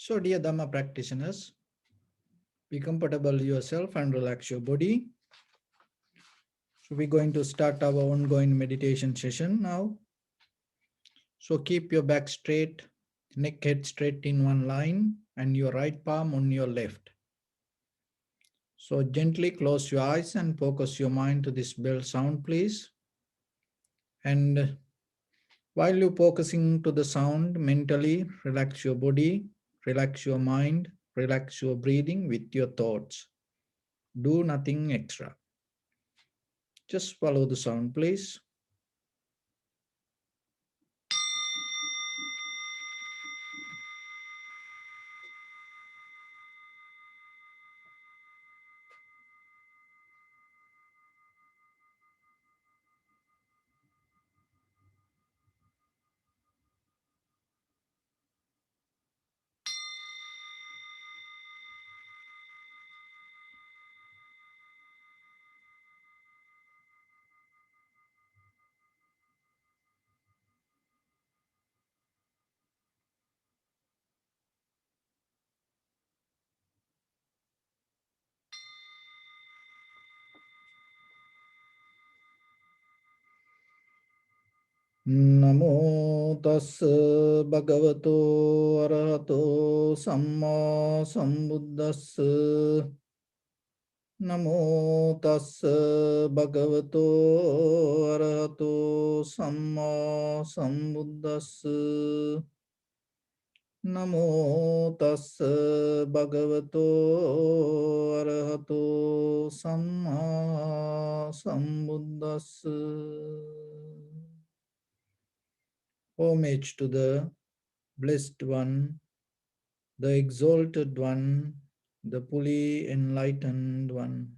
So, dear Dhamma practitioners, be comfortable yourself and relax your body. So, we're going to start our ongoing meditation session now. So, keep your back straight, neck head straight in one line, and your right palm on your left. So, gently close your eyes and focus your mind to this bell sound, please. And while you're focusing to the sound, mentally relax your body, relax your mind, relax your breathing with your thoughts. Do nothing extra. Just follow the sound, please. Namo tassa bhagavato arahato samma sambuddhassa. Namo tassa bhagavato arahato samma sambuddhassa. Namo tassa bhagavato arahato samma sambuddhassa. Homage to the Blessed One, the Exalted One, the fully enlightened One.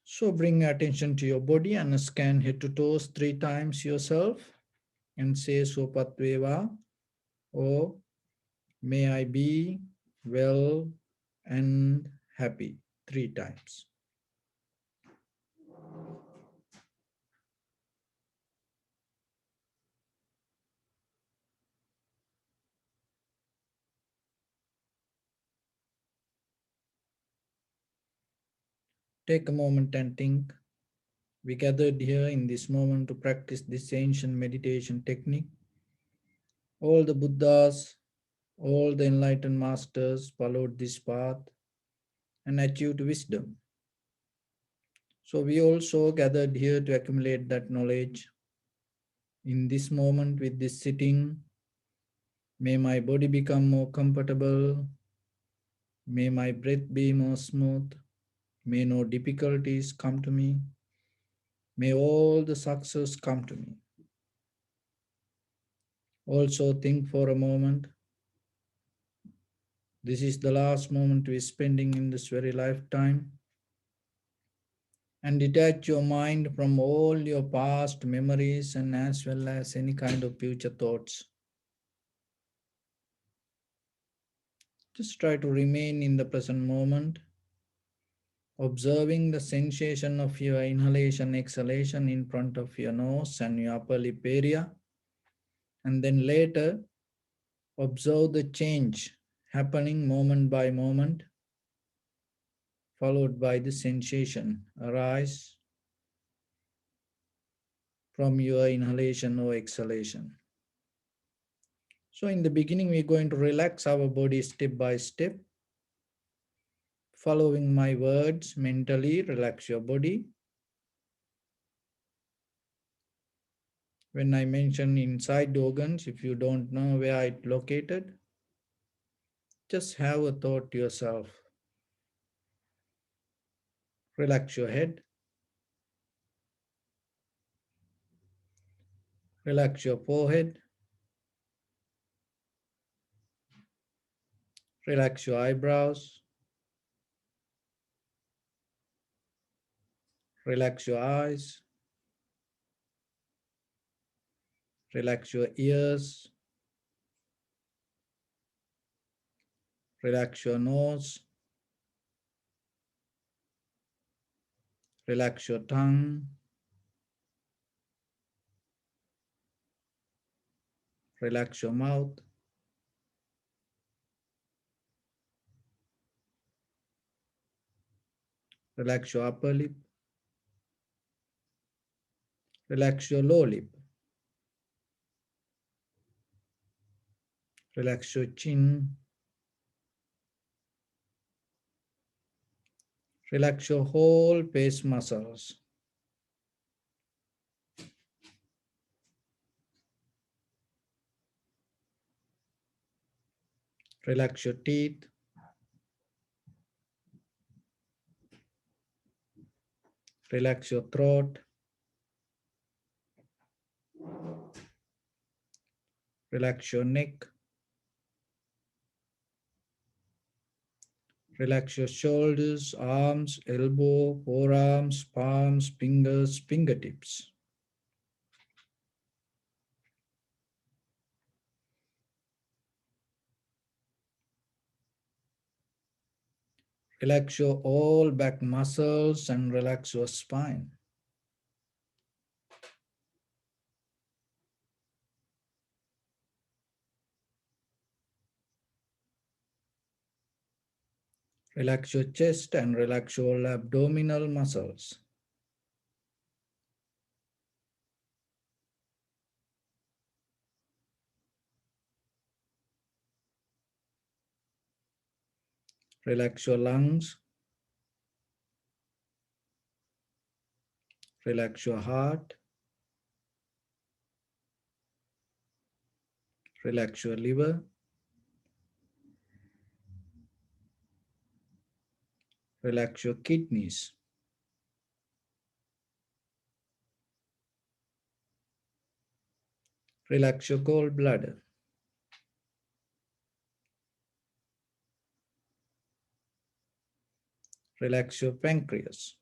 So bring attention to your body and scan head to toes 3 times yourself and say Sopatveva, or may I be well and happy 3 times. Take a moment and think. We gathered here in this moment to practice this ancient meditation technique. All the Buddhas, all the enlightened masters followed this path and achieved wisdom. So we also gathered here to accumulate that knowledge. In this moment with this sitting, may my body become more comfortable. May my breath be more smooth. May no difficulties come to me. May all the success come to me. Also think for a moment. This is the last moment we are spending in this very lifetime. And detach your mind from all your past memories and as well as any kind of future thoughts. Just try to remain in the present moment, observing the sensation of your inhalation, exhalation in front of your nose and your upper lip area. And then later, observe the change happening moment by moment, followed by the sensation arise from your inhalation or exhalation. So in the beginning, we're going to relax our body step by step. Following my words mentally, relax your body. When I mention inside organs, if you don't know where it's located, just have a thought to yourself. Relax your head. Relax your forehead. Relax your eyebrows. Relax your eyes. Relax your ears. Relax your nose. Relax your tongue. Relax your mouth. Relax your upper lip. Relax your lower lip. Relax your chin. Relax your whole face muscles. Relax your teeth. Relax your throat. Relax your neck. Relax your shoulders, arms, elbow, forearms, palms, fingers, fingertips. Relax your all back muscles and relax your spine. Relax your chest and relax your abdominal muscles. Relax your lungs. Relax your heart. Relax your liver. Relax your kidneys. Relax your gallbladder. Relax your pancreas.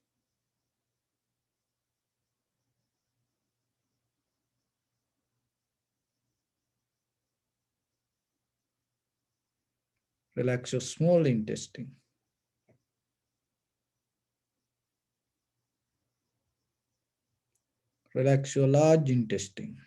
Relax your small intestine. Relax your large intestine.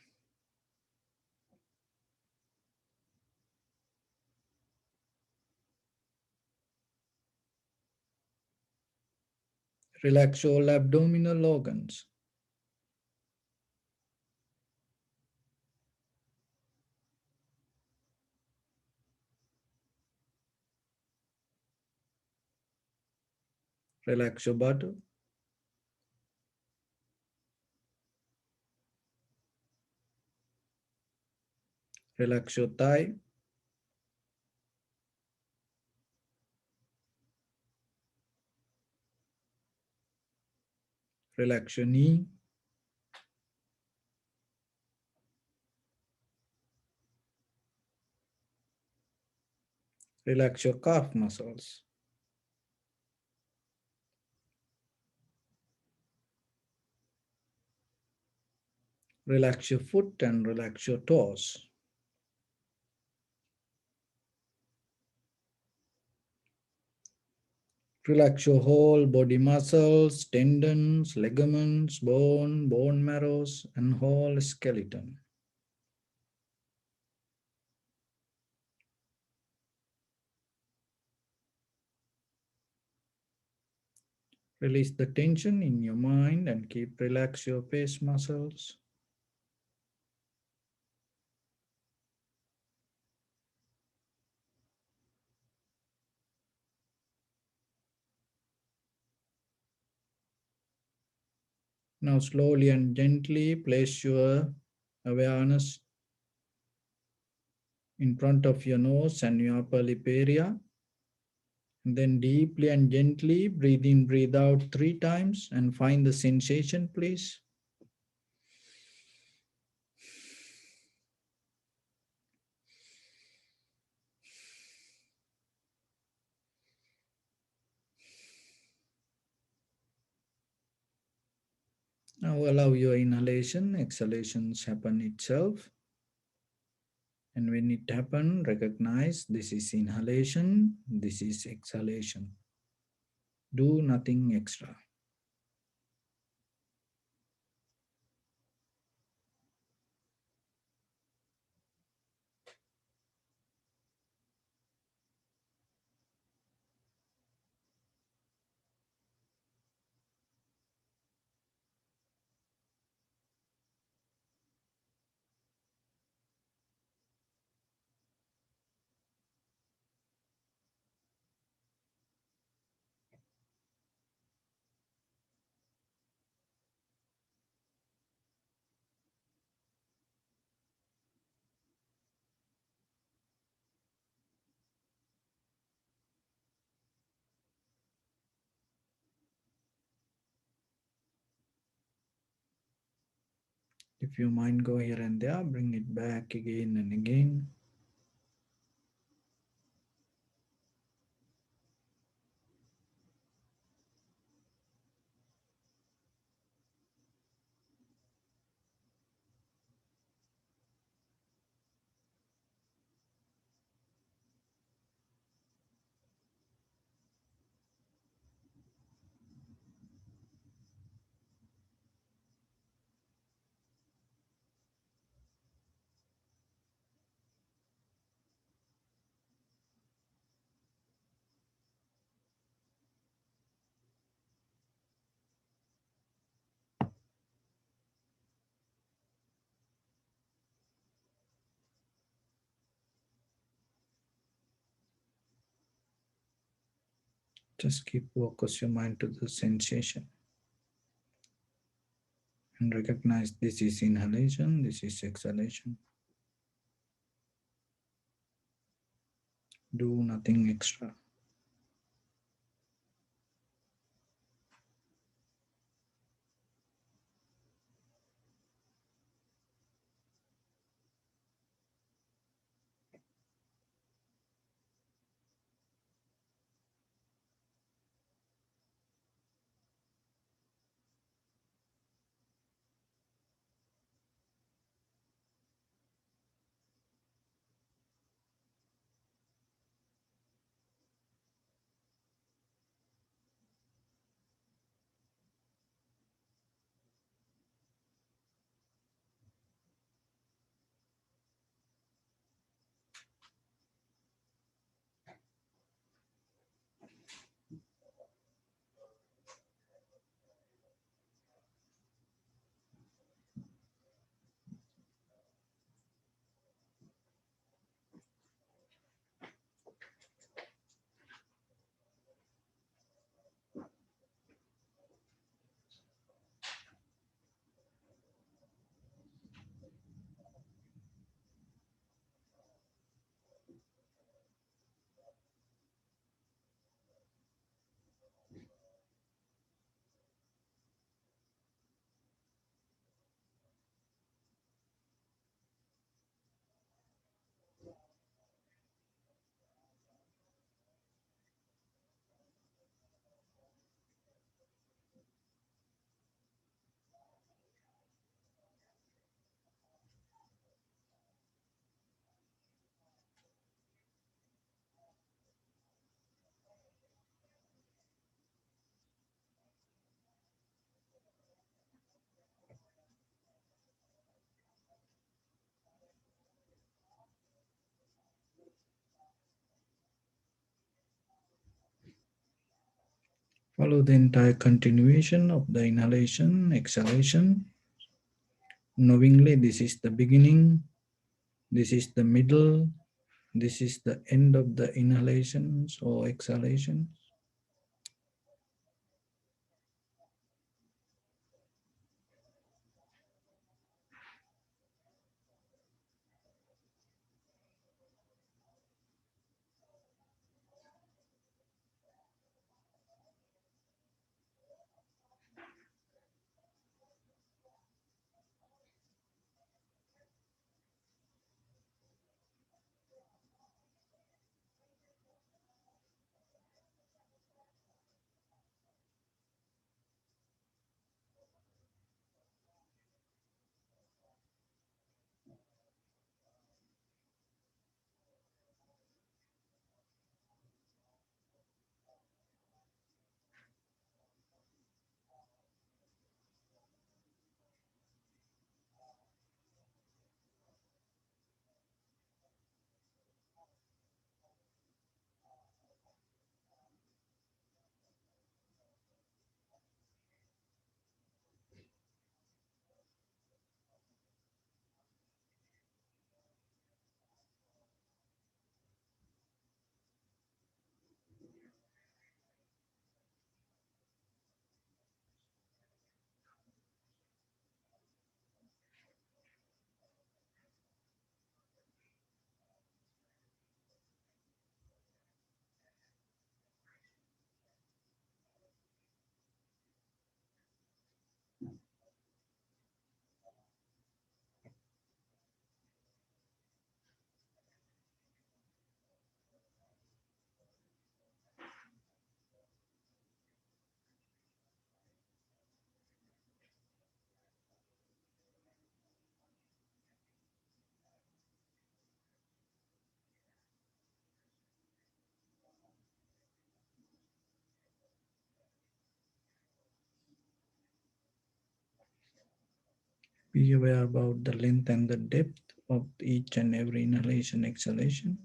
Relax all abdominal organs. Relax your buttock. Relax your thigh. Relax your knee. Relax your calf muscles. Relax your foot and relax your toes. Relax your whole body muscles, tendons, ligaments, bone marrows, and whole skeleton. Release the tension in your mind and keep relax your face muscles. Now slowly and gently place your awareness in front of your nose and your upper lip area. And then deeply and gently breathe in, breathe out 3 times and find the sensation, please. Now allow your inhalation, exhalations happen itself. And when it happens, recognize this is inhalation, this is exhalation. Do nothing extra. If your mind go here and there, bring it back again and again. Just keep focus your mind to the sensation and recognize this is inhalation, this is exhalation. Do nothing extra. Follow the entire continuation of the inhalation, exhalation. Knowingly, this is the beginning, this is the middle, this is the end of the inhalations or exhalations. Be aware about the length and the depth of each and every inhalation, exhalation.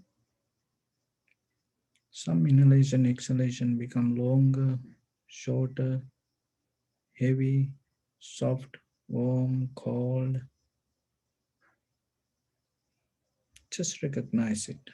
Some inhalation, exhalation become longer, shorter, heavy, soft, warm, cold. Just recognize it.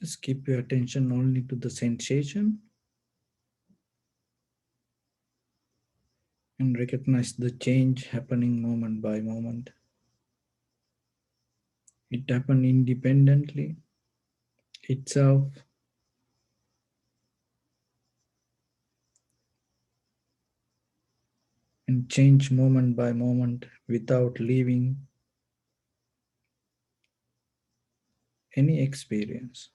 Just keep your attention only to the sensation and recognize the change happening moment by moment. It happened independently itself and change moment by moment without leaving any experience.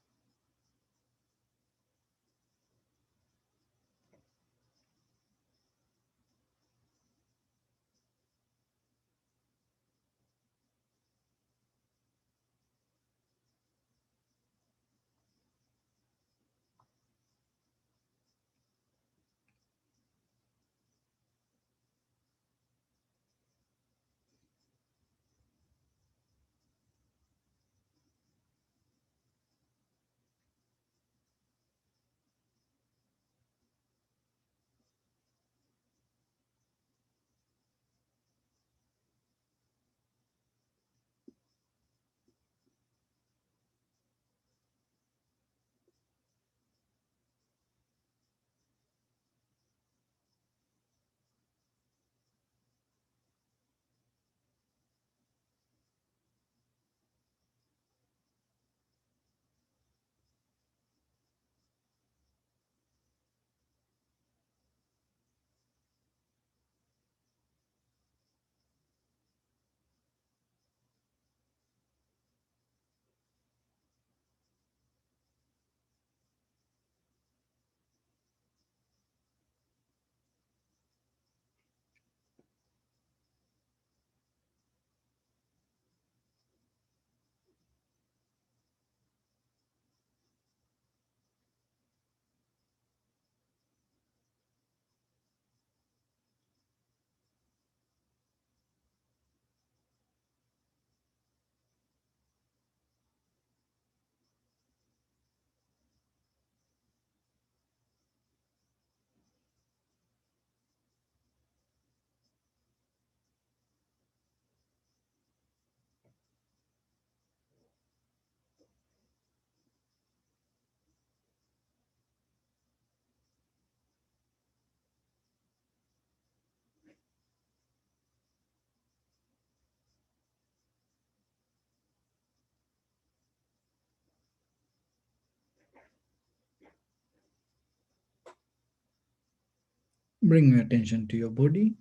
Bring your attention to your body.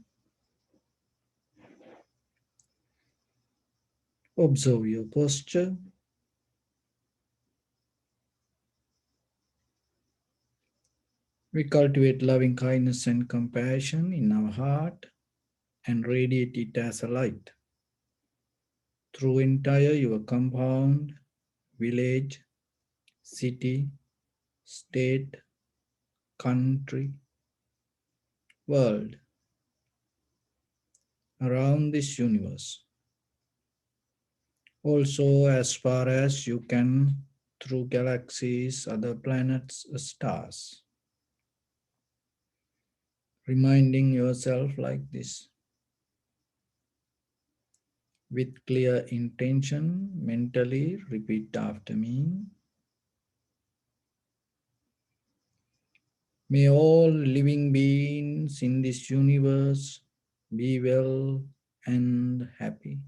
Observe your posture. We cultivate loving kindness and compassion in our heart and radiate it as a light through entire your compound, village, city, state, country, world, around this universe. Also, as far as you can, through galaxies, other planets, stars. Reminding yourself like this. With clear intention, mentally repeat after me. May all living beings in this universe be well and happy.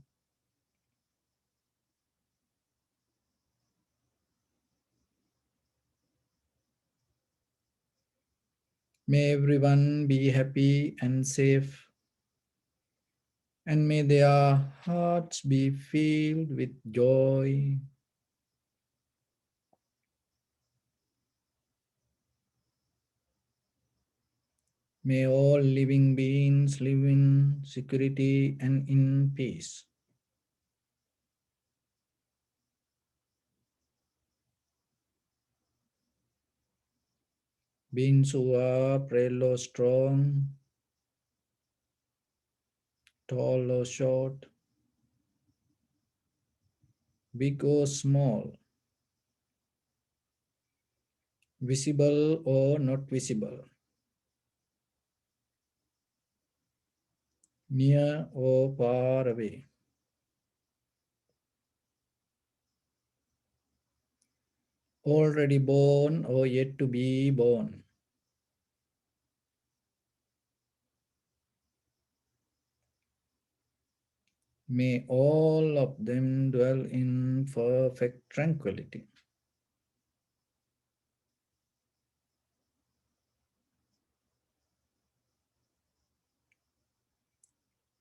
May everyone be happy and safe, and may their hearts be filled with joy. May all living beings live in security and in peace. Beings who are frail or strong, tall or short, big or small, visible or not visible, near or far away, already born or yet to be born. May all of them dwell in perfect tranquility.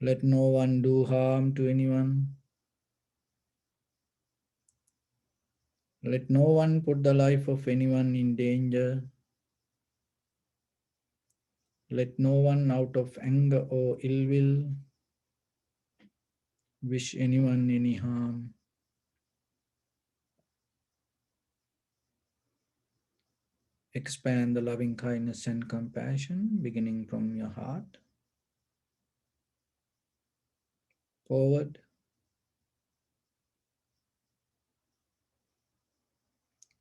Let no one do harm to anyone. Let no one put the life of anyone in danger. Let no one out of anger or ill will wish anyone any harm. Expand the loving kindness and compassion beginning from your heart, forward,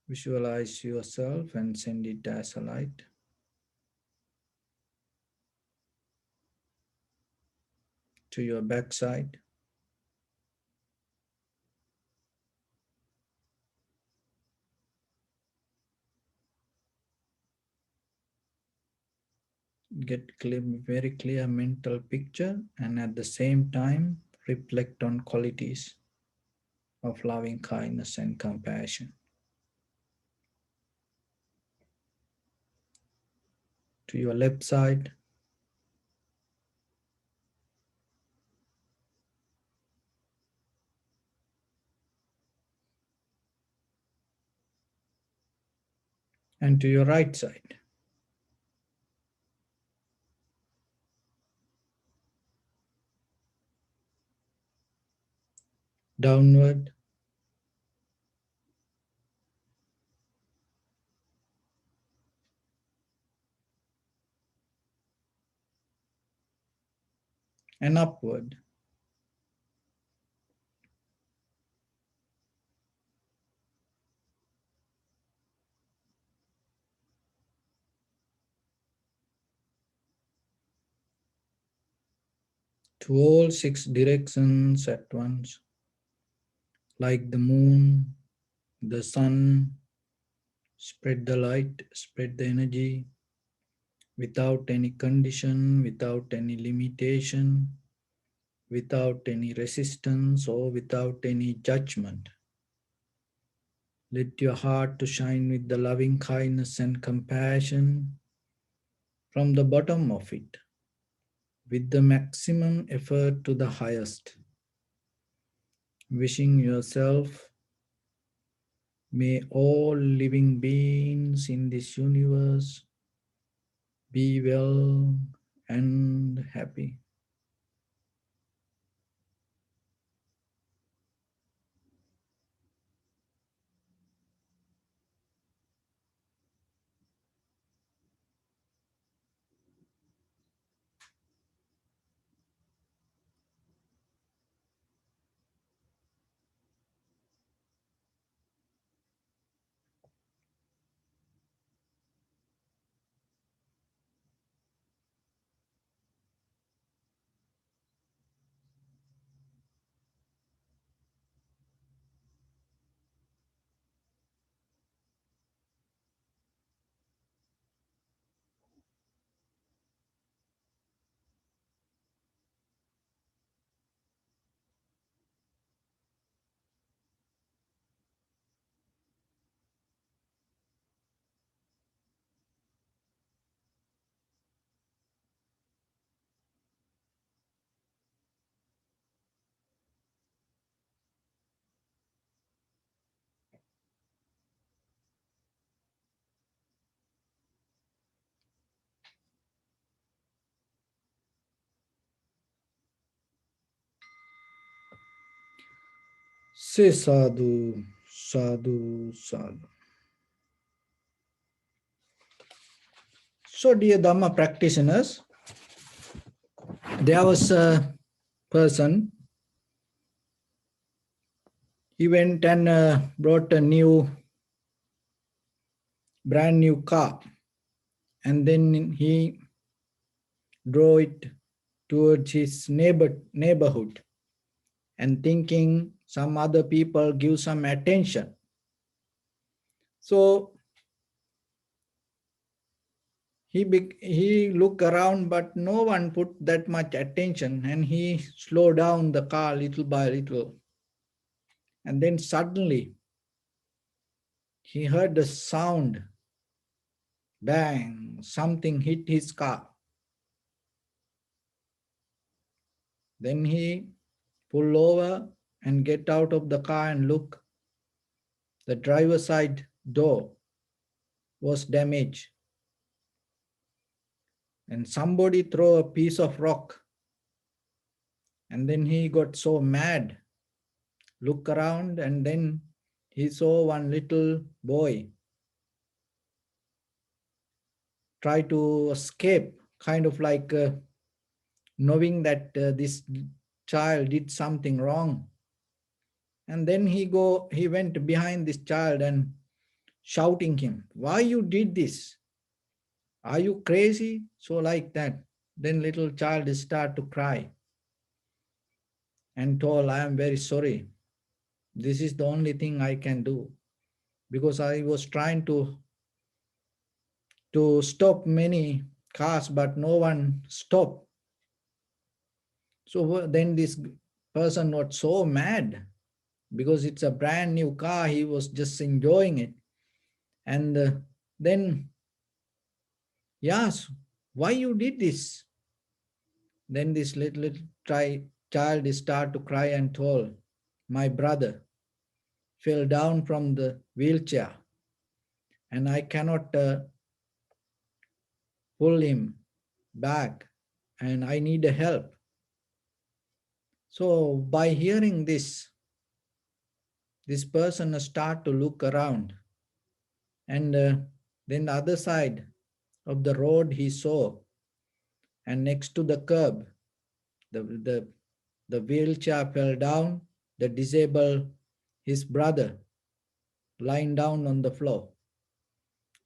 visualize yourself and send it as a light to your backside, get clear, very clear mental picture, and at the same time reflect on qualities of loving kindness and compassion. To your left side, and to your right side. Downward, and upward. To all six directions at once, like the moon, the sun, spread the light, spread the energy without any condition, without any limitation, without any resistance or without any judgment. Let your heart to shine with the loving kindness and compassion from the bottom of it with the maximum effort to the highest, wishing yourself, may all living beings in this universe be well and happy. Say sadhu, sadhu, sadhu. So, dear Dhamma practitioners, there was a person, he went and brought a brand new car, and then he drove it towards his neighborhood and thinking some other people give some attention. So he looked around, but no one put that much attention, and he slowed down the car little by little. And then suddenly he heard the sound, bang, something hit his car. Then he pulled over and get out of the car and look. The driver's side door was damaged, and somebody threw a piece of rock. And then he got so mad, look around, and then he saw one little boy try to escape, kind of like knowing that this child did something wrong. And then he went behind this child and shouting him, why you did this? Are you crazy? So like that. Then little child start to cry and told, I am very sorry. This is the only thing I can do, because I was trying to stop many cars, but no one stopped. So then this person was so mad because it's a brand new car. He was just enjoying it. And then he asked, why you did this? Then this little child start to cry and told, my brother fell down from the wheelchair and I cannot pull him back and I need a help. So by hearing this person start to look around, and then the other side of the road he saw, and next to the curb, the wheelchair fell down, the disabled, his brother, lying down on the floor.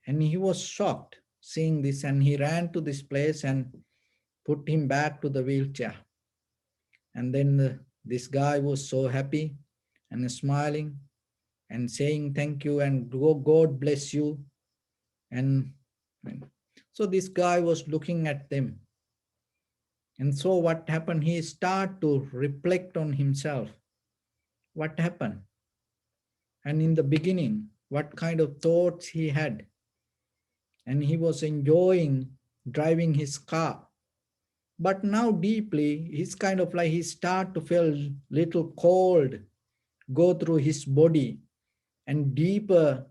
And he was shocked seeing this, and he ran to this place and put him back to the wheelchair. And then this guy was so happy and smiling and saying thank you and God bless you. And so this guy was looking at them. And so what happened? He started to reflect on himself. What happened? And in the beginning, what kind of thoughts he had. And he was enjoying driving his car. But now deeply, he's kind of like he start to feel little cold go through his body, and deeper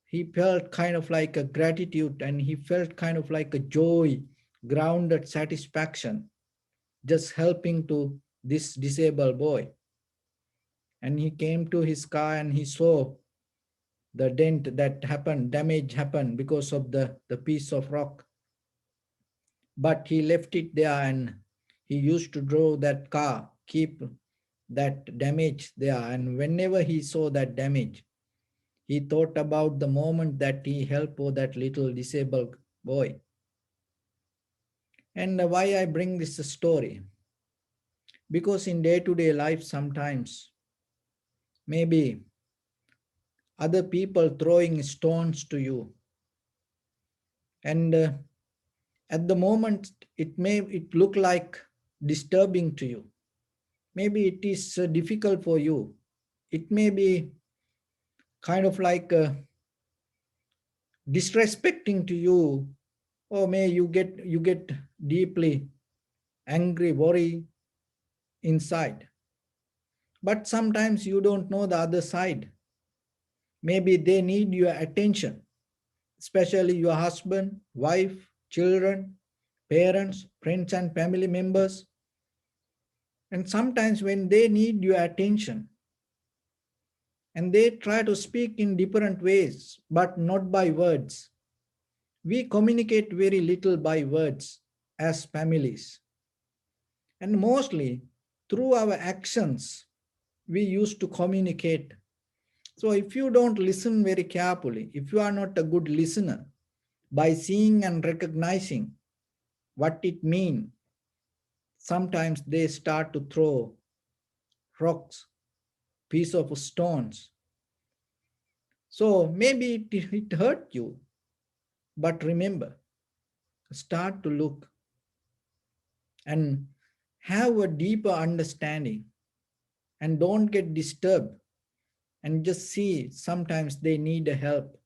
he felt kind of like a gratitude, and he felt kind of like a joy, grounded satisfaction, just helping to this disabled boy. And he came to his car and he saw the dent that happened, damage happened because of the piece of rock. But he left it there, and he used to draw that car, keep that damage there. And whenever he saw that damage, he thought about the moment that he helped that little disabled boy. And why I bring this story? Because in day-to-day life, sometimes maybe other people throwing stones to you, and at the moment it look like disturbing to you. Maybe it is difficult for you. It may be kind of like disrespecting to you, or may you get deeply angry, worry inside. But sometimes you don't know the other side. Maybe they need your attention, especially your husband, wife, children, parents, friends, and family members. And sometimes when they need your attention, and they try to speak in different ways, but not by words. We communicate very little by words as families. And mostly through our actions, we used to communicate. So if you don't listen very carefully, if you are not a good listener, by seeing and recognizing what it means, sometimes they start to throw rocks, piece of stones. So maybe it hurt you, but remember, start to look and have a deeper understanding, and don't get disturbed, and just see sometimes they need a help,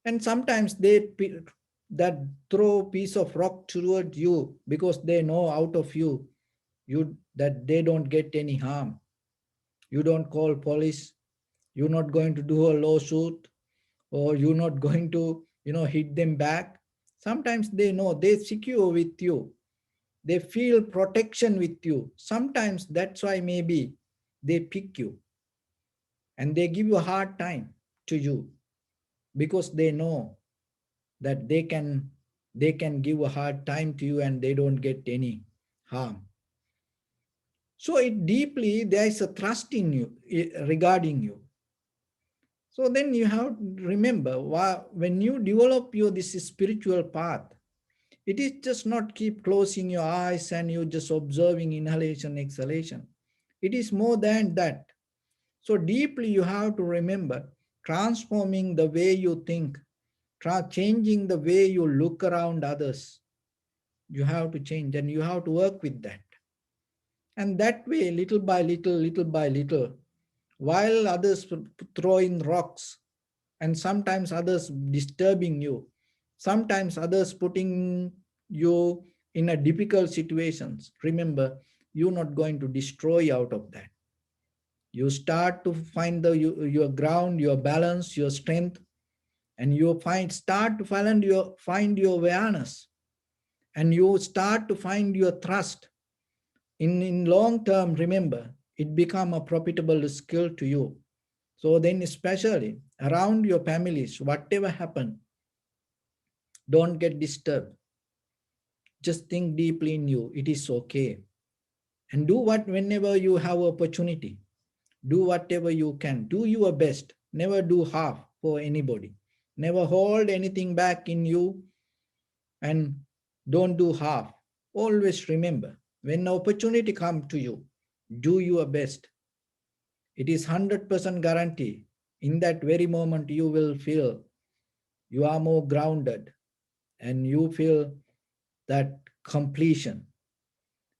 and sometimes that throw piece of rock toward you because they know out of you that they don't get any harm. You don't call police, you're not going to do a lawsuit, or you're not going to hit them back. Sometimes they know they secure with you, they feel protection with you. Sometimes that's why maybe they pick you, and they give you a hard time to you, because they know that they can give a hard time to you and they don't get any harm. So it deeply there is a trust in you, regarding you. So then you have to remember, when you develop your this spiritual path, it is just not keep closing your eyes and you just observing inhalation, exhalation. It is more than that. So deeply you have to remember transforming the way you think, changing the way you look around others. You have to change, and you have to work with that. And that way, little by little, while others throw in rocks, and sometimes others disturbing you, sometimes others putting you in a difficult situations, remember, you're not going to destroy out of that. You start to find your ground, your balance, your strength, and you start to find your awareness, and you start to find your trust. In long term, remember, it become a profitable skill to you. So then, especially around your families, whatever happen, don't get disturbed. Just think deeply in you, it is okay. And do what whenever you have opportunity. Do whatever you can. Do your best. Never do half for anybody. Never hold anything back in you, and don't do half. Always remember, when the opportunity comes to you, do your best. It is 100% guarantee. In that very moment, you will feel you are more grounded, and you feel that completion.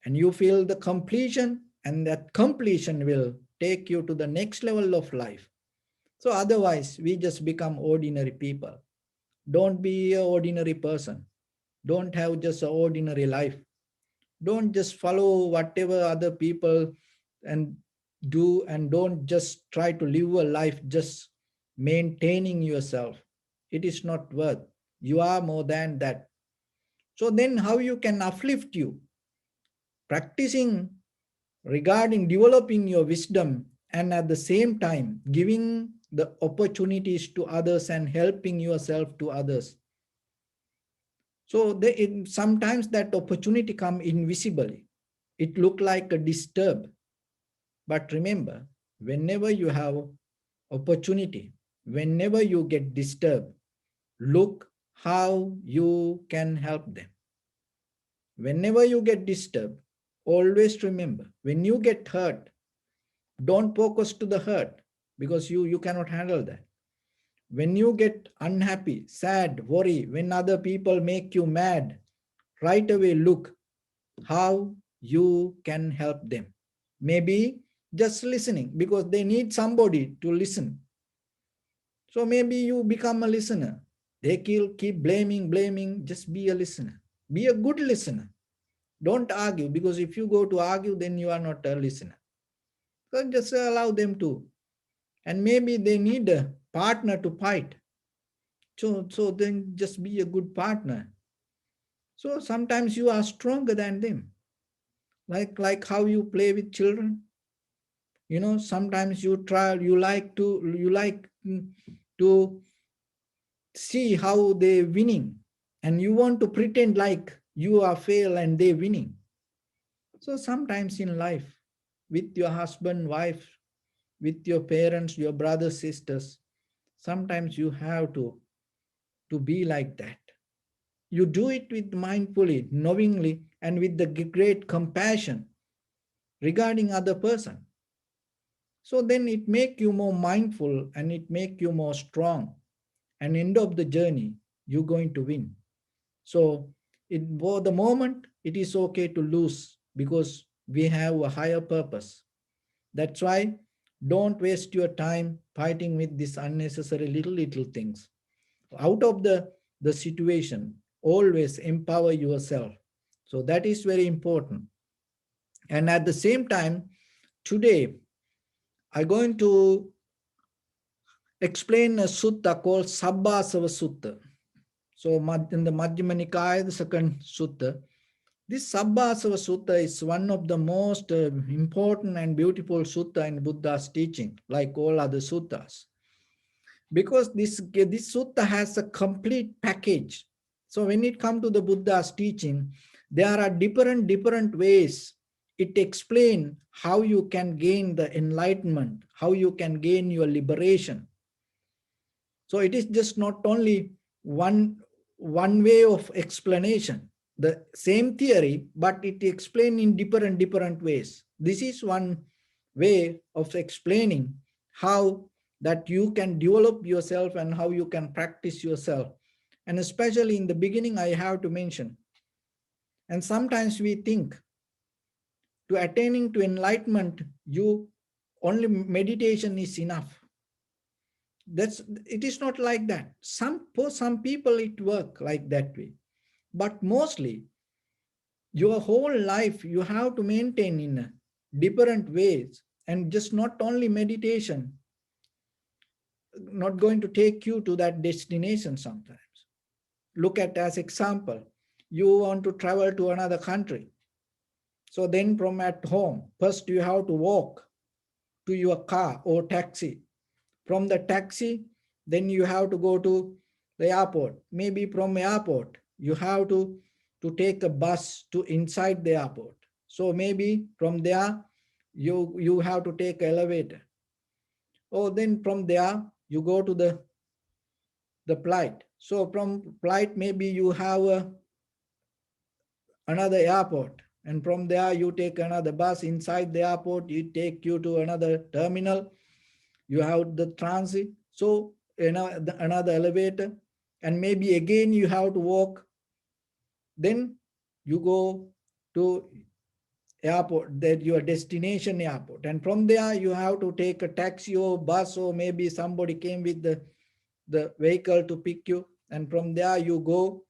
And you feel the completion, and that completion will take you to the next level of life. So otherwise, we just become ordinary people. Don't be an ordinary person. Don't have just an ordinary life. Don't just follow whatever other people and do, and don't just try to live a life just maintaining yourself. It is not worth. You are more than that. So then how you can uplift you? Practicing regarding developing your wisdom, and at the same time giving the opportunities to others and helping yourself to others. So sometimes that opportunity come invisibly. It look like a disturb. But remember, whenever you have opportunity, whenever you get disturbed, look how you can help them. Whenever you get disturbed, always remember, when you get hurt, don't focus to the hurt, because you cannot handle that. When you get unhappy, sad, worry, when other people make you mad, right away look how you can help them. Maybe just listening, because they need somebody to listen. So maybe you become a listener. They keep blaming, just be a listener. Be a good listener. Don't argue, because if you go to argue, then you are not a listener. So just allow them to. And maybe they need a partner to fight. So then just be a good partner. So sometimes you are stronger than them. Like how you play with children. Sometimes you like to see how they winning, and you want to pretend like you are fail and they winning. So sometimes in life, with your husband, wife, with your parents, your brothers, sisters, sometimes you have to be like that. You do it with mindfully, knowingly, and with the great compassion regarding other person. So then it make you more mindful, and it make you more strong. And end of the journey, you're going to win. So for the moment, it is okay to lose, because we have a higher purpose. That's why don't waste your time fighting with these unnecessary little things. Out of the situation, always empower yourself. So that is very important. And at the same time, today, I'm going to explain a sutta called Sabbasava Sutta. So in the Madhyama Nikaya, the second sutta, this Sabbasava Sutta is one of the most important and beautiful sutta in Buddha's teaching, like all other suttas. Because this sutta has a complete package. So when it comes to the Buddha's teaching, there are different ways it explains how you can gain the enlightenment, how you can gain your liberation. So it is just not only one way of explanation, the same theory, but it explained in different ways. This is one way of explaining how that you can develop yourself and how you can practice yourself. And especially in the beginning, I have to mention, and sometimes we think to attaining to enlightenment, you only meditation is enough. It is not like that. For some people it work like that way, but mostly your whole life you have to maintain in different ways, and just not only meditation not going to take you to that destination. Sometimes look at as example, you want to travel to another country. So then from at home, first you have to walk to your car or taxi. From the taxi, then you have to go to the airport. Maybe from airport, you have to take a bus to inside the airport. So maybe from there, you have to take elevator. Or then from there, you go to the flight. So from flight, maybe you have another airport. And from there, you take another bus inside the airport. It take you to another terminal. You have the transit. So another elevator, and maybe again you have to walk. Then you go to airport, that your destination airport, and from there you have to take a taxi or bus, or maybe somebody came with the vehicle to pick you, and from there you go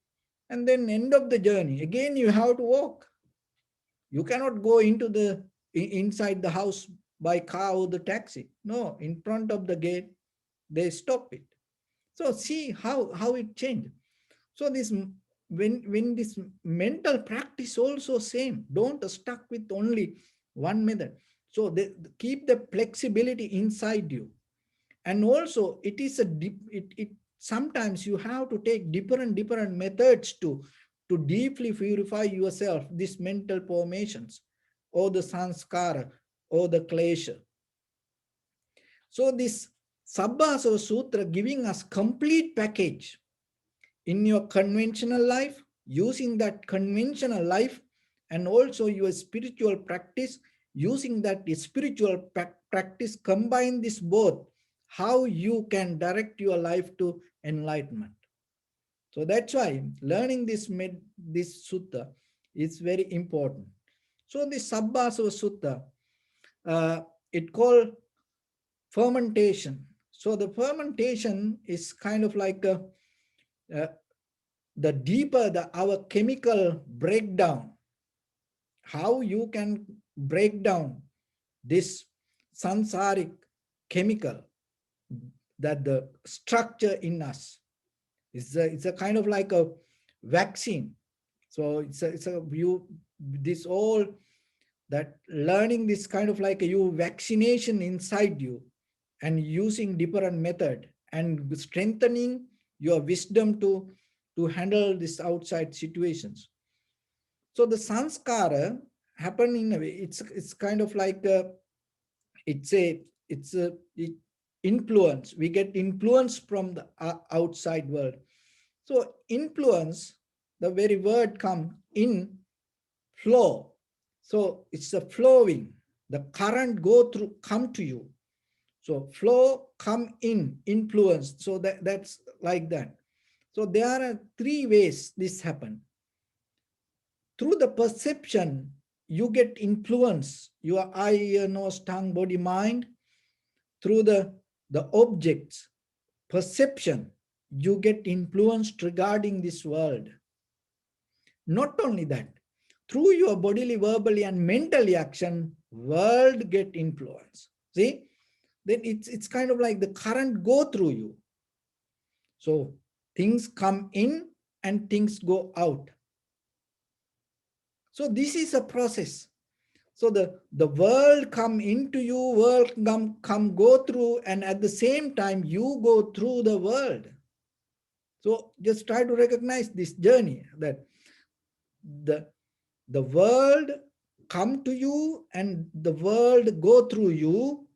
And then end of the journey, again you have to walk. You cannot go into the inside the house by car or the taxi. No, in front of the gate, they stop it. So see how it changed. So this when this mental practice also same. Don't stuck with only one method. So they keep the flexibility inside you. And also it is a deep, it sometimes you have to take different methods to deeply purify yourself, these mental formations or the sanskara or the klesha. So this Sabbasava Sutra giving us complete package in your conventional life, using that conventional life, and also your spiritual practice, using that spiritual practice, combine this both, how you can direct your life to enlightenment. So that's why learning this sutta is very important. So the Sabbasava Sutta, it called fermentation. So the fermentation is kind of like uh, the deeper our chemical breakdown, how you can break down this sansaric chemical, that the structure in us is it's a kind of like a vaccine. So it's a you this all that learning this kind of like a you vaccination inside you, and using different method and strengthening your wisdom to handle this outside situations. So the sanskara happen in a way, it's kind of like it's a it influence. We get influence from the outside world. So influence, the very word come in flow. So it's the flowing, the current go through, come to you. So flow, come in, influence. So that's like that. So there are three ways this happen. Through the perception, you get influence, your eye, ear, nose, tongue, body, mind. Through the objects, perception, you get influenced regarding this world. Not only that, through your bodily, verbally, and mentally action, world get influence. See, then it's kind of like the current go through you. So things come in and things go out. So this is a process. So the world come into you, world come go through, and at the same time you go through the world. So just try to recognize this journey, that the world come to you and the world go through you,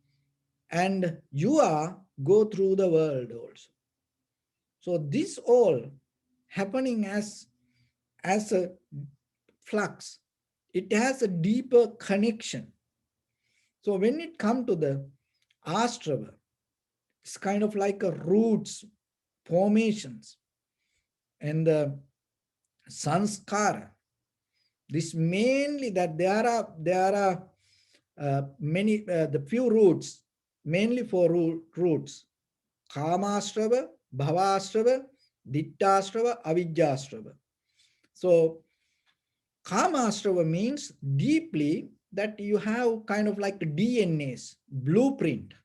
and you are go through the world also. So this all happening as a flux. It has a deeper connection. So when it comes to the astrava, it's kind of like a roots, formations, and the sanskara. This mainly that there are many the few roots, mainly four roots: kamastrava, bhavastrava, dittastrava, avijjastrava. So kamastrava means deeply that you have kind of like DNA's blueprint.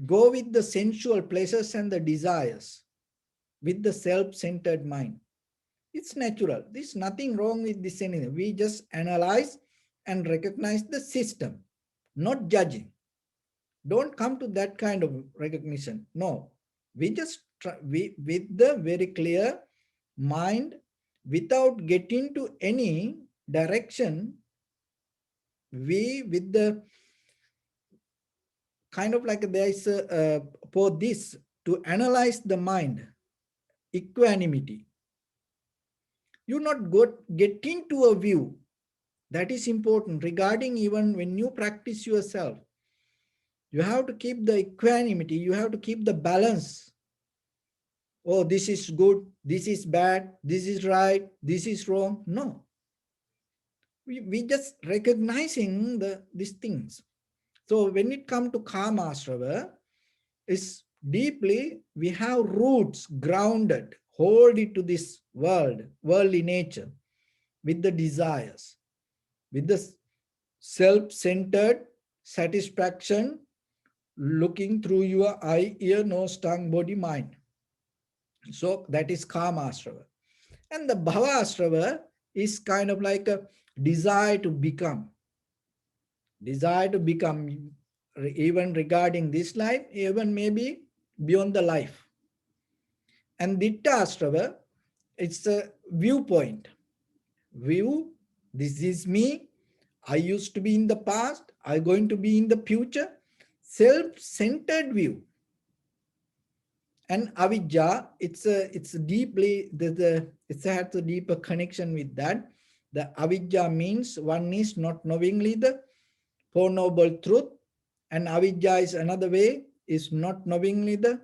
Go with the sensual pleasures and the desires, with the self-centered mind. It's natural. There's nothing wrong with this anything. We just analyze and recognize the system, not judging. Don't come to that kind of recognition. No, we just try, with the very clear mind, without getting to any direction, we with the kind of like there is for this to analyze the mind, equanimity. You not get into a view. That is important regarding even when you practice yourself. You have to keep the equanimity. You have to keep the balance. Oh, this is good. This is bad. This is right. This is wrong. No. We just recognizing these things. So when it comes to Kama Asrava, it's deeply, we have roots grounded, hold it to this worldly nature, with the desires, with the self-centered satisfaction looking through your eye, ear, nose, tongue, body, mind. So that is Kama Asrava. And the Bhava Asrava is kind of like a desire to become, even regarding this life, even maybe beyond the life. And Ditta Asrava, it's a viewpoint. View, this is me, I used to be in the past, I'm going to be in the future. Self-centered view. And avidya, it's deeply, it has a deeper connection with that. The avidya means one is not knowingly the Four Noble Truth, and avidya is another way, is not knowingly the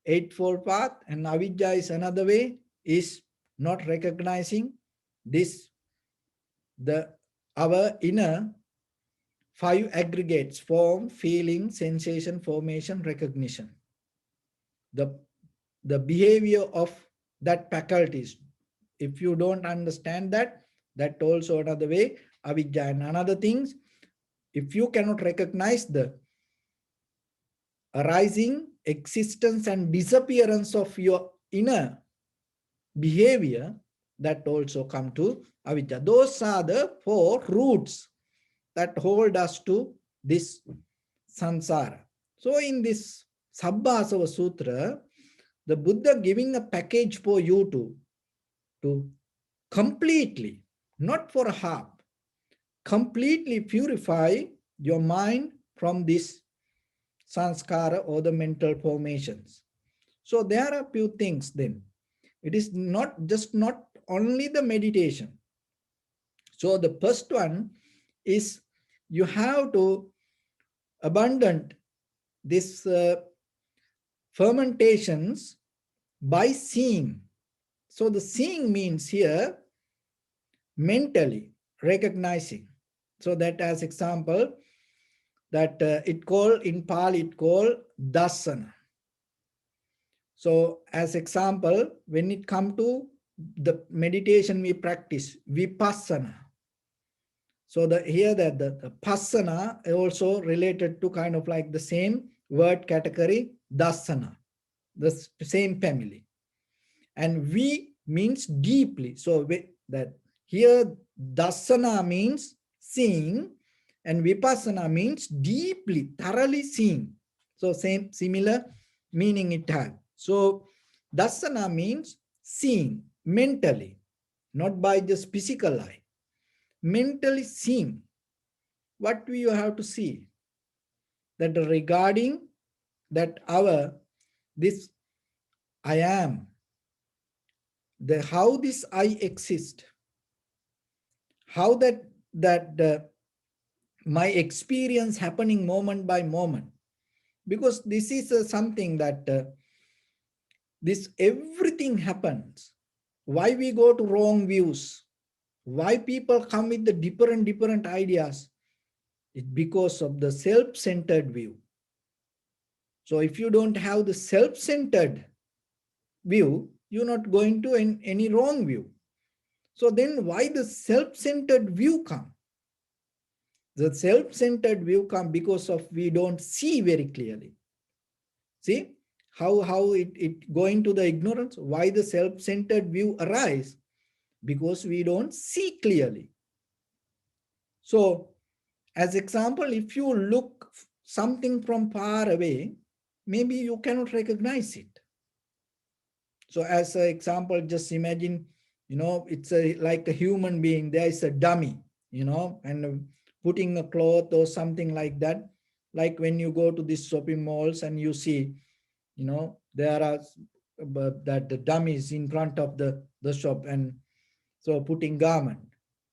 Eightfold Path, and avidya is another way, is not recognizing this, our inner five aggregates: form, feeling, sensation, formation, recognition. The behavior of that faculties. If you don't understand that, that also another way, avidya. And another things, if you cannot recognize the arising, existence and disappearance of your inner behavior, that also come to avidya. Those are the four roots that hold us to this samsara. So in this Sabbasava Sutra, the Buddha giving a package for you to completely, not for a half, completely purify your mind from this sanskara or the mental formations. So there are a few things then. It is not only the meditation. So the first one is you have to abandon this fermentations by seeing. So the seeing means here mentally recognizing. So that as example, that it called in Pali, it called dasana. So as example, when it come to the meditation we practice, vipassana. So here that the passana also related to kind of like the same word category, dasana, the same family. And vi means deeply. So that here dasana means seeing, and vipassana means deeply, thoroughly seeing. So same, similar meaning it has. So dasana means seeing mentally, not by just physical eye. Mentally seeing. What do you have to see? That regarding that this I am, how this I exist, how that my experience happening moment by moment, because this is something that this everything happens. Why we go to wrong views? Why people come with the different ideas? It's because of the self-centered view. So if you don't have the self-centered view, you're not going to any wrong view. So then why the self-centered view come? The self-centered view come because of we don't see very clearly. See how it going to the ignorance? Why the self-centered view arise? Because we don't see clearly. So as example, if you look something from far away, maybe you cannot recognize it. So as an example, just imagine, it's like a human being, there is a dummy, and putting a cloth or something like that. Like when you go to these shopping malls and you see, there are that the dummies in front of the shop, and so putting garment.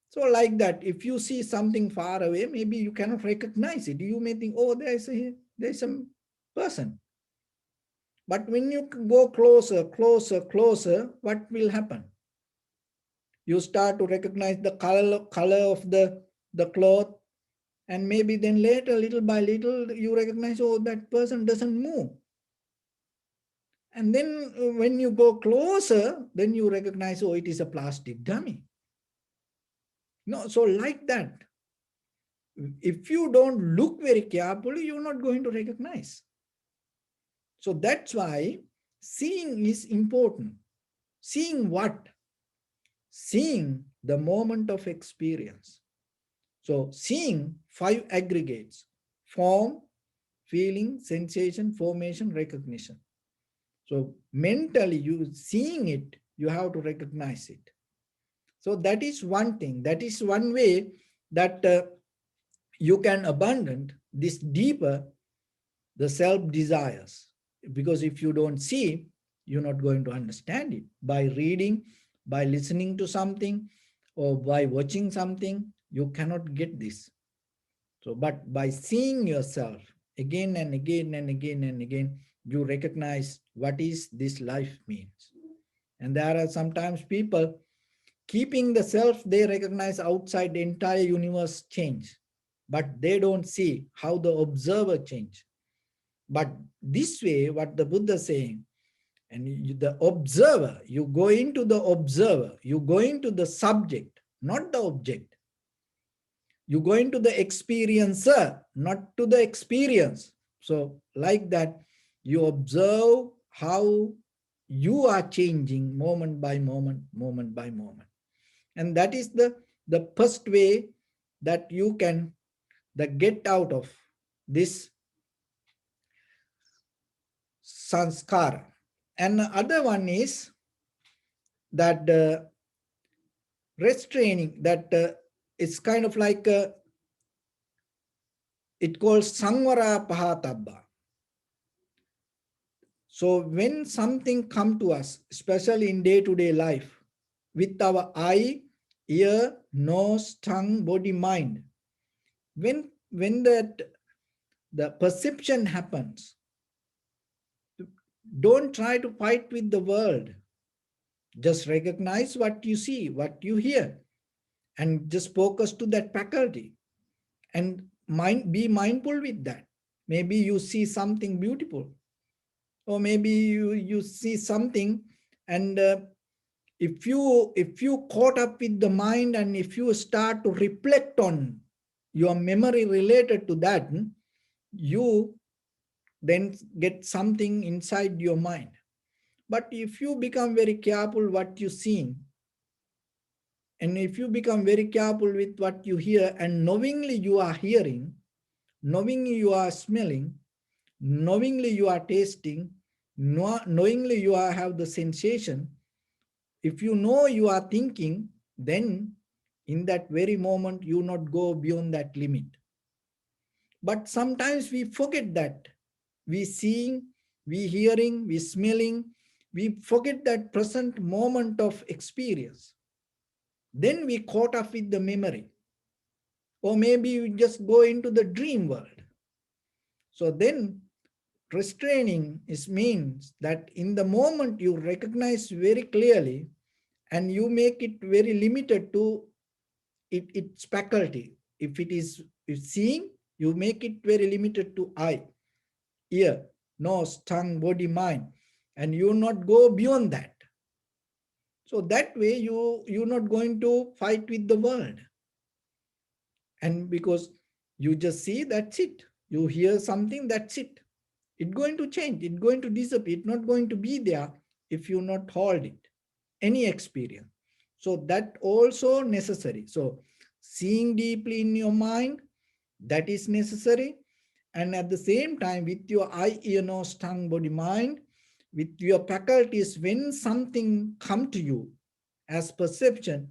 So like that, if you see something far away, maybe you cannot recognize it. You may think, oh, there's some person. But when you go closer, what will happen? You start to recognize the color of the cloth, and maybe then later, little by little, you recognize, oh, that person doesn't move. And then when you go closer, then you recognize, oh, it is a plastic dummy. No, so like that, if you don't look very carefully, you're not going to recognize. So that's why seeing is important. Seeing what? Seeing the moment of experience. So seeing 5 aggregates: form, feeling, sensation, formation, recognition. So mentally you seeing it, you have to recognize it. So that is one thing. That is one way that you can abandon this deeper, the self desires. Because if you don't see, you're not going to understand it. By reading, by listening to something, or by watching something, you cannot get this. So, but by seeing yourself again and again and again and again, you recognize what is this life means. And there are sometimes people keeping the self they recognize outside the entire universe change, but they don't see how the observer change. But this way, what the Buddha is saying, and the observer, you go into the observer, you go into the subject, not the object. You go into the experiencer, not to the experience. So like that, you observe how you are changing moment by moment, moment by moment. And that is the first way that you can get out of this sanskara. And the other one is that restraining, that it's kind of like it calls samvara pahatabba. So when something come to us, especially in day-to-day life, with our eye, ear, nose, tongue, body, mind, when that the perception happens, don't try to fight with the world. Just recognize what you see, what you hear, and just focus to that faculty and be mindful with that. Maybe you see something beautiful, or maybe you see something, and if you caught up with the mind, and if you start to reflect on your memory related to that, you then get something inside your mind. But if you become very careful what you see, and if you become very careful with what you hear, and knowingly you are hearing, knowingly you are smelling, knowingly you are tasting, knowingly you are have the sensation, if you know you are thinking, then in that very moment you not go beyond that limit. But sometimes we forget that. We seeing, we hearing, we smelling, we forget that present moment of experience. Then we caught up with the memory. Or maybe you just go into the dream world. So then restraining is means that in the moment you recognize very clearly, and you make it very limited to its faculty. If it is seeing, you make it very limited to eye, ear, nose, tongue, body, mind, and you not go beyond that. So that way you're not going to fight with the world. And because you just see, that's it. You hear something, that's it. It's going to change, it's going to disappear, it's not going to be there if you not hold it, any experience. So that also necessary. So seeing deeply in your mind, that is necessary. And at the same time, with your eye, ear, nose, tongue, body, mind, with your faculties, when something come to you as perception,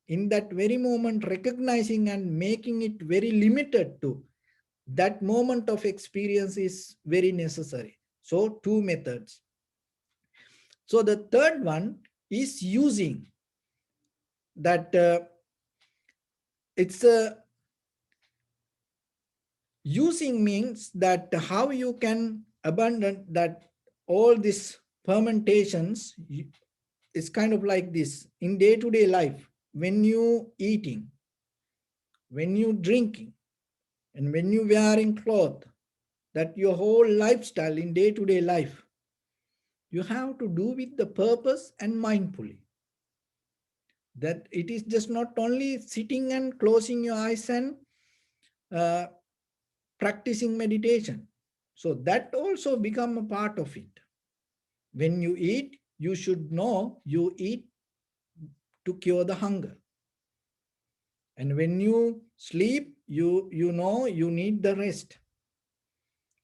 in that very moment, recognizing and making it very limited to that moment of experience is very necessary. So two methods. So the third one is using that. It's a using means that how you can abandon that all these fermentations is kind of like this in day-to-day life. When you eating, when you drinking, and when you wearing cloth, that your whole lifestyle in day-to-day life, You have to do with the purpose and mindfully. That it is just not only sitting and closing your eyes and uh, practicing meditation. So that also become a part of it. When you eat, you should know you eat to cure the hunger. And when you sleep, you know you need the rest.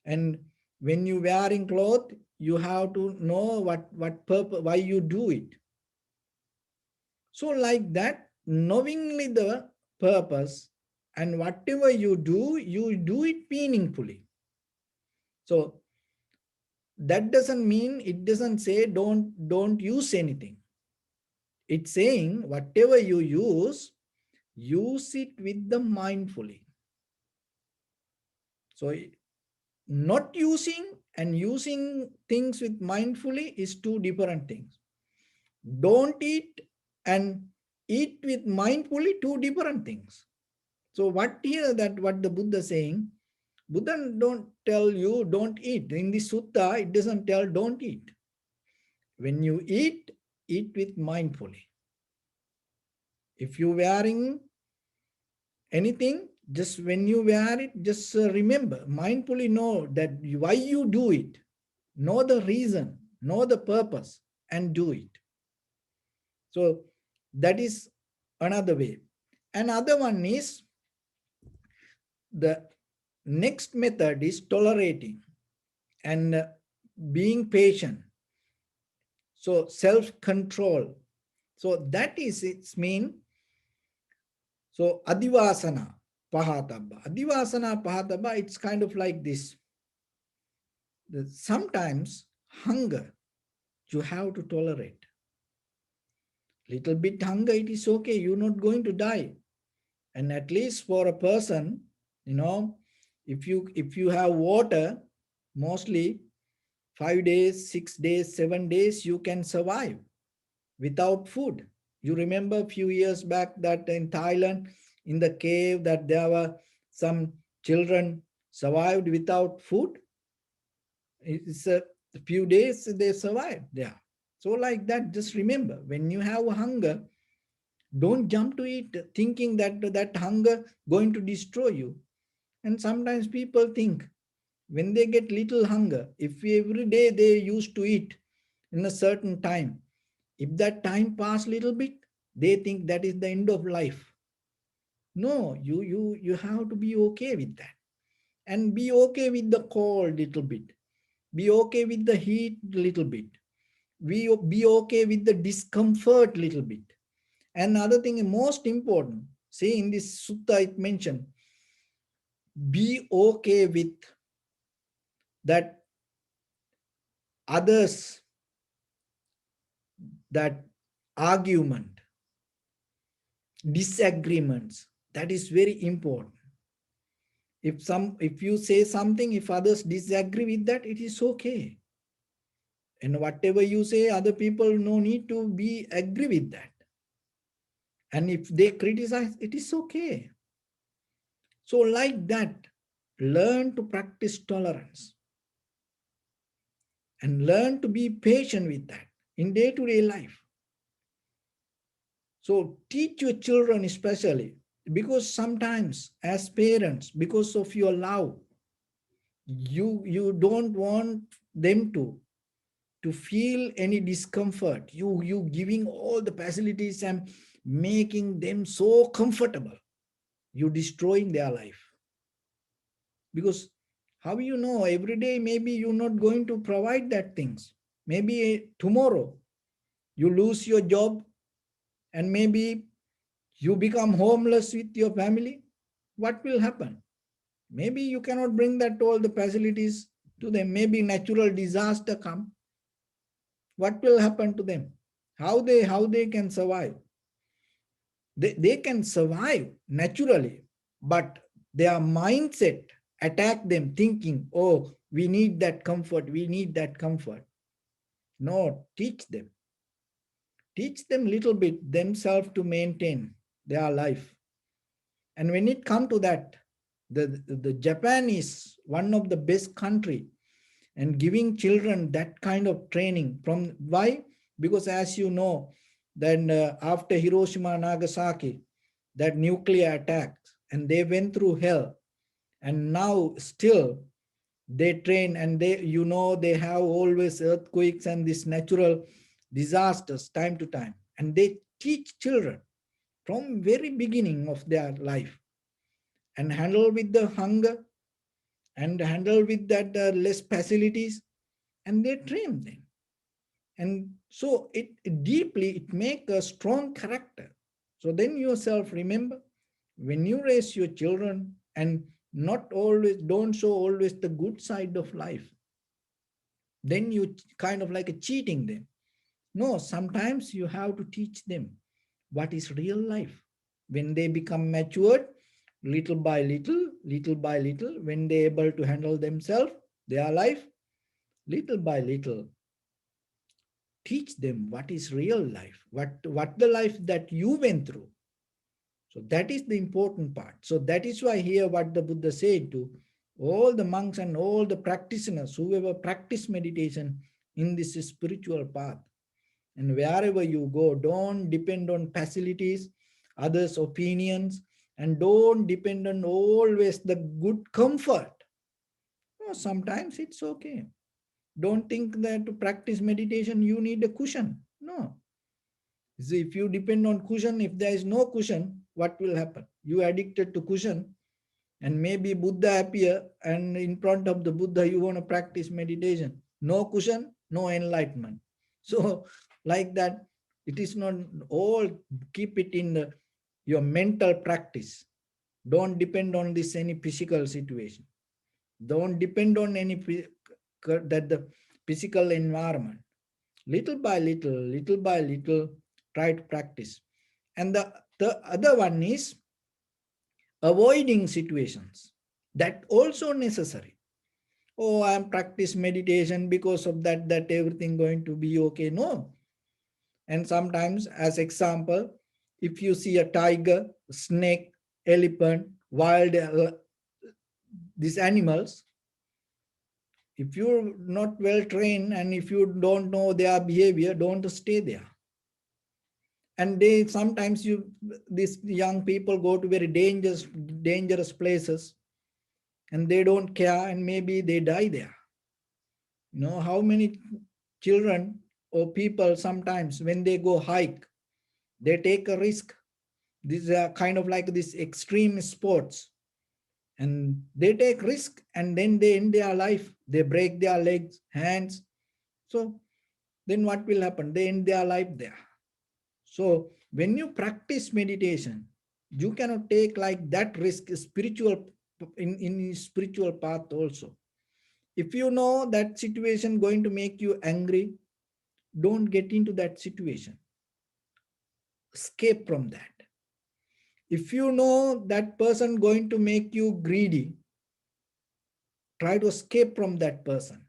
And when you wearing clothes, you have to know what purpose, why you do it. So like that, knowingly the purpose and whatever you do it meaningfully. So that doesn't mean, it doesn't say don't use anything. It's saying whatever you use it with the mindfully. So not using and using things with mindfully is two different things. Don't eat and eat with mindfully, two different things. So what the Buddha is saying, Buddha don't tell you don't eat. In the sutta, it doesn't tell don't eat. When you eat with mindfully. If you're wearing anything, just when you wear it, just remember, mindfully know that why you do it. Know the reason, know the purpose, and do it. So that is another way. Another one is, the next method is tolerating and being patient. So self-control. So that is its mean. So adivasana pahatabba. Adivasana pahatabba, it's kind of like this. Sometimes hunger you have to tolerate. Little bit hunger, it is okay. You're not going to die. And at least for a person, if you have water, mostly 5 days, 6 days, 7 days, you can survive without food. You remember a few years back that in Thailand, in the cave, that there were some children survived without food. It's a few days they survived there. So like that, just remember, when you have hunger, don't jump to it thinking that hunger going to destroy you. And sometimes people think when they get little hunger, if every day they used to eat in a certain time, if that time pass little bit, they think that is the end of life. No, you have to be okay with that. And be okay with the cold little bit. Be okay with the heat little bit. Be okay with the discomfort little bit. Another thing, most important, see in this sutta it mentioned, be okay with that others, that argument, disagreements. That is very important. If you say something, if others disagree with that, it is okay. And whatever you say, other people no need to be agree with that. And if they criticize, it is okay. So like that, learn to practice tolerance and learn to be patient with that in day-to-day life. So teach your children especially, because sometimes as parents, because of your love, you don't want them to feel any discomfort. You giving all the facilities and making them so comfortable. You destroying their life. Because how you know, every day maybe you're not going to provide that things. Maybe tomorrow you lose your job and maybe you become homeless with your family. What will happen? Maybe you cannot bring that all the facilities to them. Maybe natural disaster come. What will happen to them? How they can survive? They can survive naturally, but their mindset attack them thinking, oh, we need that comfort, we need that comfort. No, teach them. Teach them little bit themselves to maintain their life. And when it comes to that, the Japan is one of the best country. and giving children that kind of training. From why? Because as you know, then after Hiroshima, Nagasaki, that nuclear attack, and they went through hell, and now still they train, and they have always earthquakes and this natural disasters time to time, and they teach children from very beginning of their life, and handle with the hunger, and handle with that less facilities, and they train them. And so it deeply, it make a strong character. So then yourself remember, when you raise your children, and not always, don't show always the good side of life, then you kind of like a cheating them. No, sometimes you have to teach them what is real life. When they become matured, little by little, when they're able to handle themselves, their life, little by little, teach them what is real life, what the life that you went through. So that is the important part. So that is why here what the Buddha said to all the monks and all the practitioners, whoever practice meditation in this spiritual path, and wherever you go, don't depend on facilities, others' opinions, and don't depend on always the good comfort. No, sometimes it's okay. Don't think that to practice meditation, you need a cushion. No. See, if you depend on cushion, if there is no cushion, what will happen? You addicted to cushion, and maybe Buddha appear, and in front of the Buddha, you want to practice meditation. No cushion, no enlightenment. So like that, it is not all, keep it in your mental practice. Don't depend on this any physical situation. Don't depend on any that the physical environment. Little by little, try to practice. And the other one is avoiding situations. That also necessary. Oh, I am practice meditation because of that everything going to be okay. No. And sometimes, as example, if you see a tiger, snake, elephant, wild, these animals, if you're not well trained and if you don't know their behavior, don't stay there. And they sometimes these young people go to very dangerous places, and they don't care, and maybe they die there. You know how many children or people sometimes when they go hike, they take a risk. These are kind of like this extreme sports, and they take risk, and then they end their life. They break their legs, hands. So then what will happen? They end their life there. So when you practice meditation, you cannot take like that risk spiritual in spiritual path also. If you know that situation going to make you angry, don't get into that situation. Escape from that. If you know that person going to make you greedy, try to escape from that person.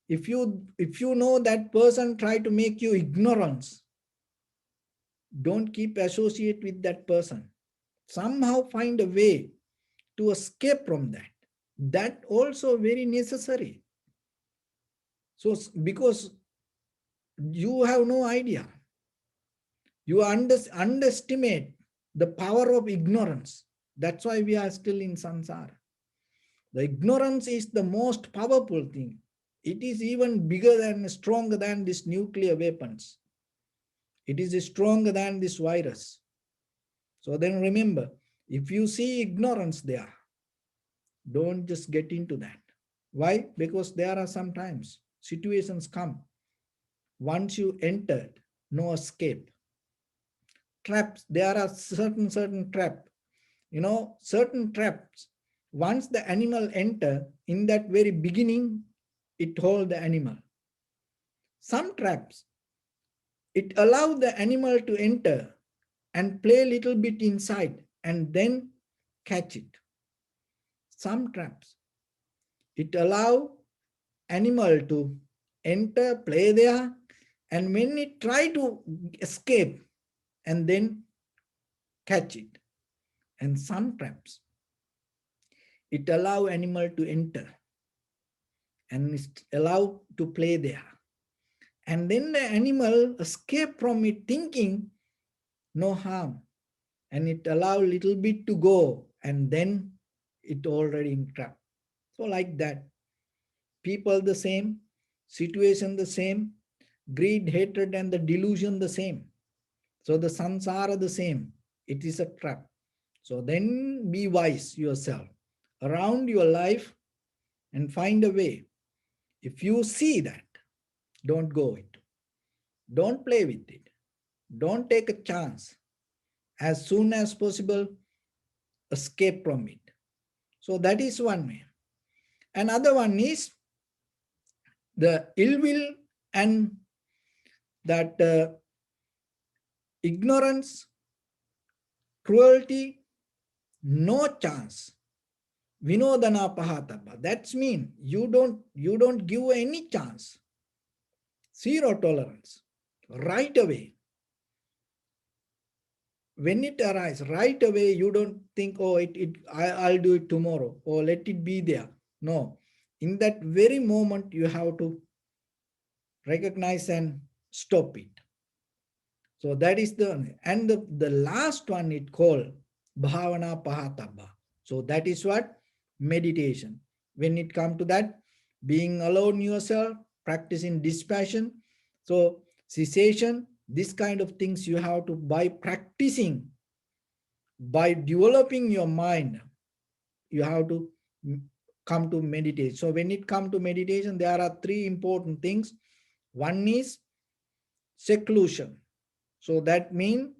If you know that person try to make you ignorance, don't keep associate with that person. Somehow find a way to escape from that. That also very necessary. So because you have no idea, you underestimate the power of ignorance. That's why we are still in samsara. The ignorance is the most powerful thing. It is even bigger and stronger than these nuclear weapons. It is stronger than this virus. So then remember, if you see ignorance there, don't just get into that. Why? Because there are sometimes situations come. Once you entered, no escape. Traps, there are certain trap. Certain traps. Once the animal enter, in that very beginning, it hold the animal. Some traps, it allow the animal to enter and play a little bit inside and then catch it. Some traps, it allow animal to enter, play there, and when it try to escape and then catch it. And some traps, it allow animal to enter and it's allowed to play there. And then the animal escape from it thinking no harm, and it allow little bit to go, and then it already in trap. So like that, people the same, situation the same, greed, hatred, and the delusion the same. So the samsara the same. It is a trap. So then be wise yourself around your life and find a way. If you see that, don't go it. Don't play with it. Don't take a chance. As soon as possible, escape from it. So that is one way. Another one is the ill will and that ignorance, cruelty, no chance. Vinodana pahatapa. That's mean you don't give any chance. Zero tolerance. Right away. When it arises, right away, you don't think, oh, I'll do it tomorrow, or let it be there. No. In that very moment, you have to recognize and stop it. So that is and the last one it called bhavana pahataba. So that is what? Meditation. When it comes to that, being alone yourself, practicing dispassion. So cessation, this kind of things you have to, by practicing, by developing your mind, you have to come to meditate. So when it comes to meditation, there are three important things. One is seclusion. So that means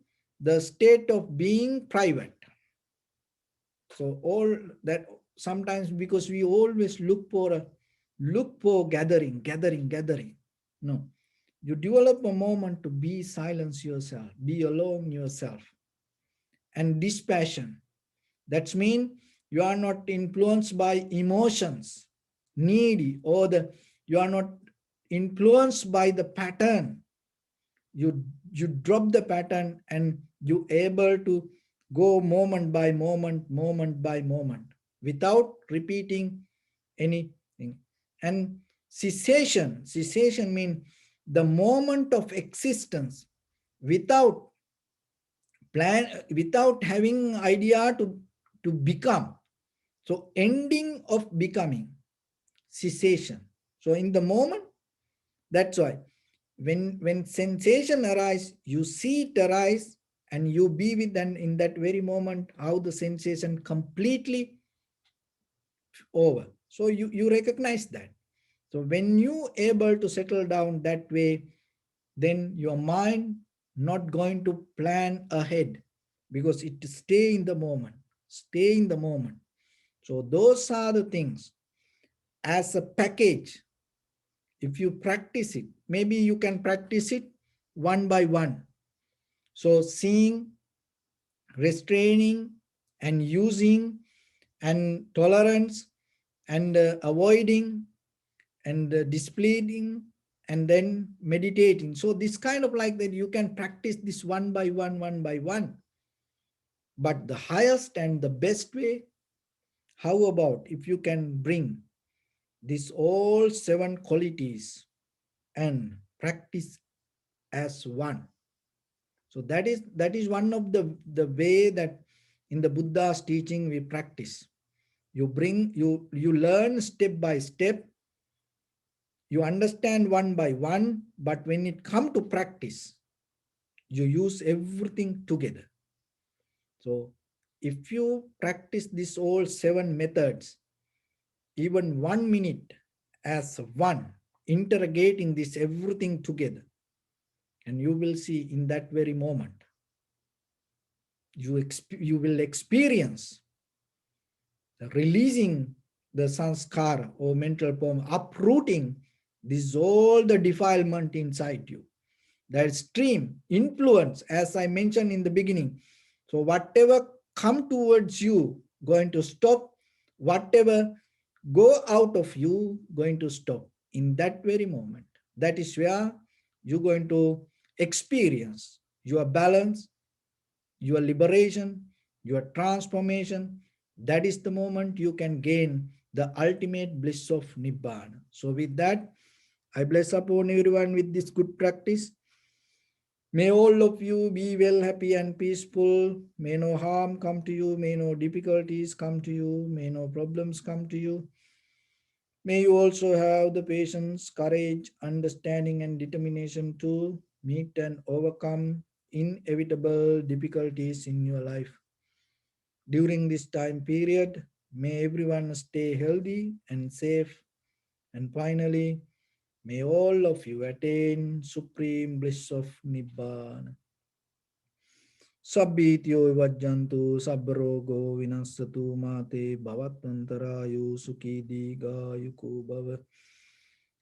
the state of being private. So all that, sometimes because we always look for gathering. No, you develop a moment to be silence yourself, be alone yourself. And dispassion, that means you are not influenced by emotions, needy, or you are not influenced by the pattern. You drop the pattern and you able to go moment by moment without repeating anything. And cessation means the moment of existence without without having idea to become. So ending of becoming, cessation. So in the moment, that's why when sensation arise, you see it arise and you be with them in that very moment, how the sensation completely over. So you recognize that. So when you able to settle down that way, then your mind not going to plan ahead, because it stay in the moment. So those are the things as a package. If you practice it, maybe you can practice it one by one. So seeing, restraining, and using, and tolerance, and avoiding, and displeasing, and then meditating. So this kind of like that, you can practice this one by one. But the highest and the best way, how about if you can bring these all 7 qualities and practice as one. So that is one of the way that in the Buddha's teaching we practice. You learn step by step, you understand one by one, but when it comes to practice, you use everything together. So if you practice these all 7 methods, even 1 minute as one, interrogating this everything together, and you will see in that very moment, you will experience the releasing the sanskara or mental form, uprooting this all the defilement inside you. That stream influence, as I mentioned in the beginning. So whatever come towards you, going to stop. Whatever go out of you, going to stop in that very moment. That is where you're going to experience your balance, your liberation, your transformation. That is the moment you can gain the ultimate bliss of Nibbana. So with that, I bless upon everyone with this good practice. May all of you be well, happy and peaceful. May no harm come to you. May no difficulties come to you. May no problems come to you. May you also have the patience, courage, understanding and determination to meet and overcome inevitable difficulties in your life. During this time period, may everyone stay healthy and safe. And finally, may all of you attain supreme bliss of Nibbana. Sabbityo vajjantu sabbarogo vinassatu mate bhavatantarayu sukhi digayuko bhava.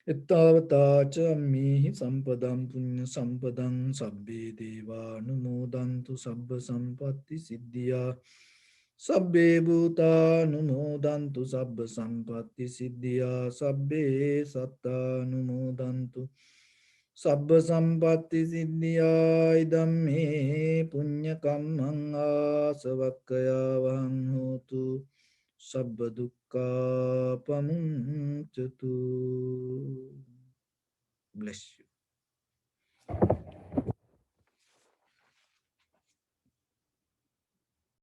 Ittavata cha mihi sampadam punya sampadam sabbe deva numodantu sabba sampatti siddhya. Sabbe bhuta numodantu sabba sampatti siddhya. Sabbe satta numodantu sabba sampatti siddhya. Idam me punya kammang asavakkaya vahang hotu. Sabba dukkha pamuncatu. Bless you.